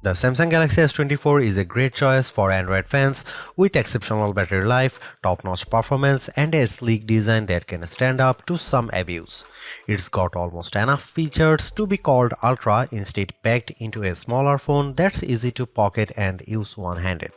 The Samsung Galaxy S24 is a great choice for Android fans with exceptional battery life, top-notch performance, and a sleek design that can stand up to some abuse. It's got almost enough features to be called Ultra, instead packed into a smaller phone that's easy to pocket and use one-handed.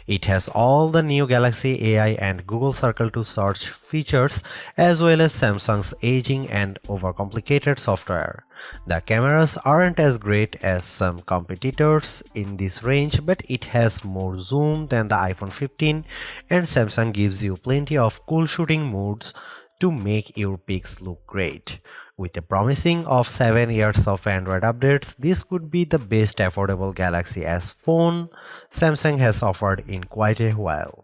It has all the new Galaxy AI and Google Circle to search features, as well as Samsung's aging and overcomplicated software. The cameras aren't as great as some competitors in this range, but it has more zoom than the iPhone 15, and Samsung gives you plenty of cool shooting modes to make your pics look great. With a promising of 7 years of Android updates, this could be the best affordable Galaxy S phone Samsung has offered in quite a while.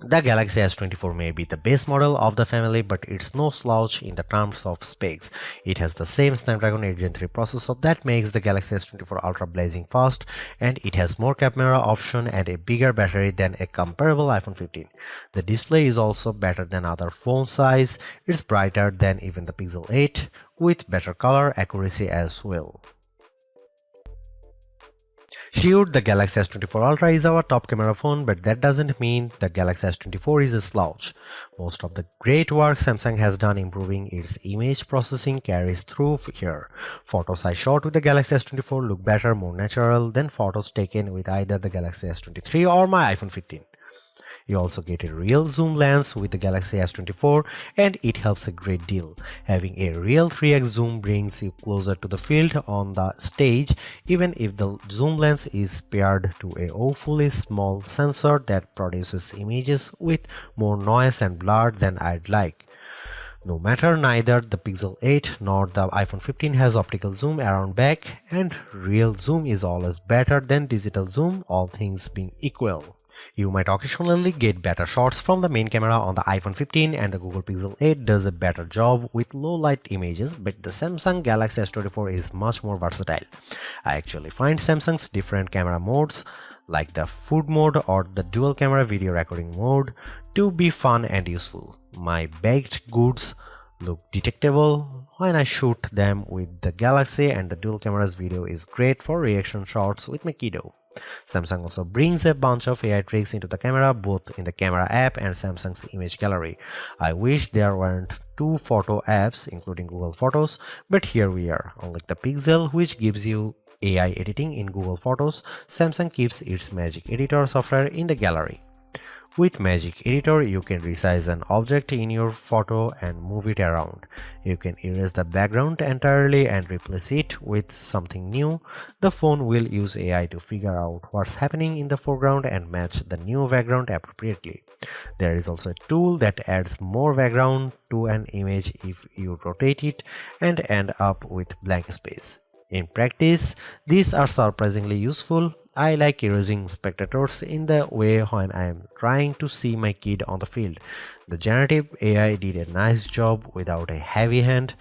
The Galaxy S24 may be the base model of the family, but it's no slouch in the terms of specs. It has the same Snapdragon 8 Gen 3 processor that makes the Galaxy S24 Ultra blazing fast, and it has more camera option and a bigger battery than a comparable iPhone 15. The display is also better than other phone size. It's brighter than even the Pixel 8, with better color accuracy as well. Sure, the Galaxy S24 Ultra is our top camera phone, but that doesn't mean the Galaxy S24 is a slouch. Most of the great work Samsung has done improving its image processing carries through here. Photos I shot with the Galaxy S24 look better, more natural than photos taken with either the Galaxy S23 or my iPhone 15. You also get a real zoom lens with the Galaxy S24, and it helps a great deal. Having a real 3x zoom brings you closer to the field on the stage, even if the zoom lens is paired to a awfully small sensor that produces images with more noise and blur than I'd like. No matter, neither the Pixel 8 nor the iPhone 15 has optical zoom around back, and real zoom is always better than digital zoom, all things being equal. You might occasionally get better shots from the main camera on the iPhone 15, and the Google Pixel 8 does a better job with low light images, but the Samsung Galaxy S24 is much more versatile. I actually find Samsung's different camera modes, like the food mode or the dual camera video recording mode, to be fun and useful. My baked goods look detectable when I shoot them with the Galaxy, and the dual cameras video is great for reaction shots with my kiddo. Samsung also brings a bunch of AI tricks into the camera, both in the camera app and Samsung's image gallery. I wish there weren't two photo apps, including Google Photos, but here we are. Unlike the Pixel, which gives you AI editing in Google Photos, Samsung keeps its Magic Editor software in the gallery. With Magic Editor, you can resize an object in your photo and move it around. You can erase the background entirely and replace it with something new. The phone will use AI to figure out what's happening in the foreground and match the new background appropriately. There is also a tool that adds more background to an image if you rotate it and end up with blank space. In practice, these are surprisingly useful. I like erasing spectators in the way when I am trying to see my kid on the field. The generative AI did a nice job without a heavy hand,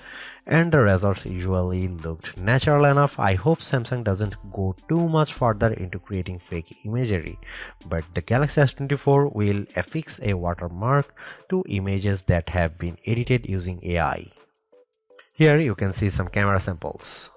and the results usually looked natural enough. I hope Samsung doesn't go too much further into creating fake imagery, but the Galaxy S24 will affix a watermark to images that have been edited using AI. Here you can see some camera samples.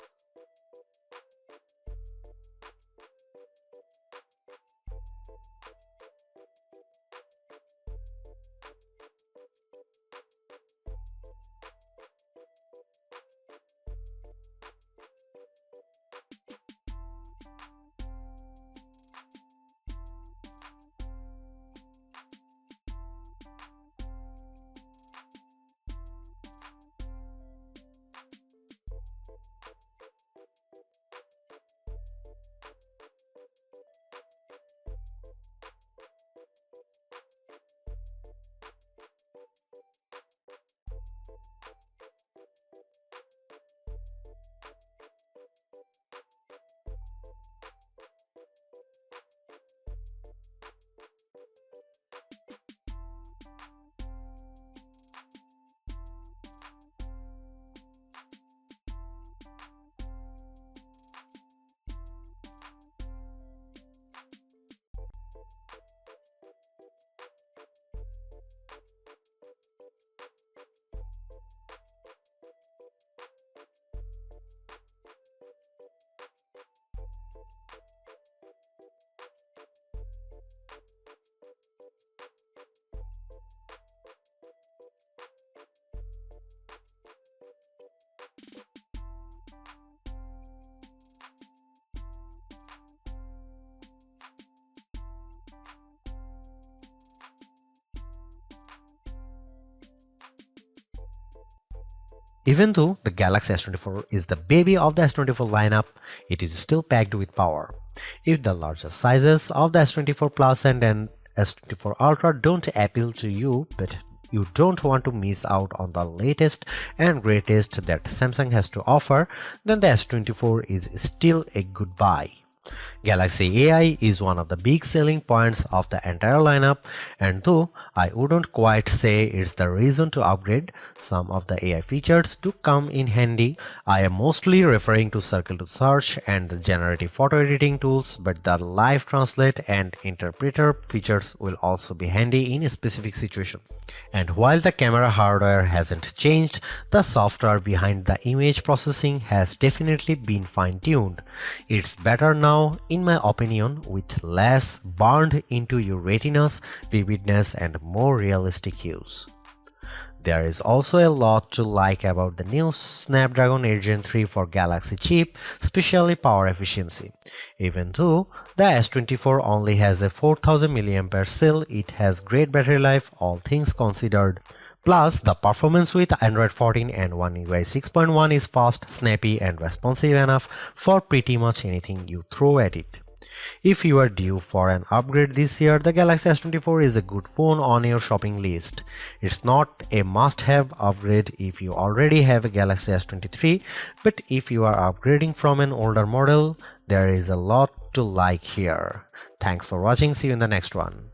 Even though the Galaxy S24 is the baby of the S24 lineup, it is still packed with power. If the larger sizes of the S24 Plus and S24 Ultra don't appeal to you, but you don't want to miss out on the latest and greatest that Samsung has to offer, then the S24 is still a good buy. Galaxy AI is one of the big selling points of the entire lineup, and though I wouldn't quite say it's the reason to upgrade, some of the AI features do come in handy. I am mostly referring to Circle to Search and the generative photo editing tools, but the live translate and interpreter features will also be handy in a specific situation. And while the camera hardware hasn't changed, the software behind the image processing has definitely been fine-tuned. It's better now, in my opinion, with less burned into your retinas, vividness, and more realistic hues. There is also a lot to like about the new Snapdragon 8 Gen 3 for Galaxy chip, especially power efficiency. Even though the S24 only has a 4000 mAh cell, it has great battery life, all things considered. Plus, the performance with Android 14 and One UI 6.1 is fast, snappy, and responsive enough for pretty much anything you throw at it. If you are due for an upgrade this year, the Galaxy S24 is a good phone on your shopping list. It's not a must-have upgrade if you already have a Galaxy S23, but if you are upgrading from an older model, there is a lot to like here. Thanks for watching, see you in the next one.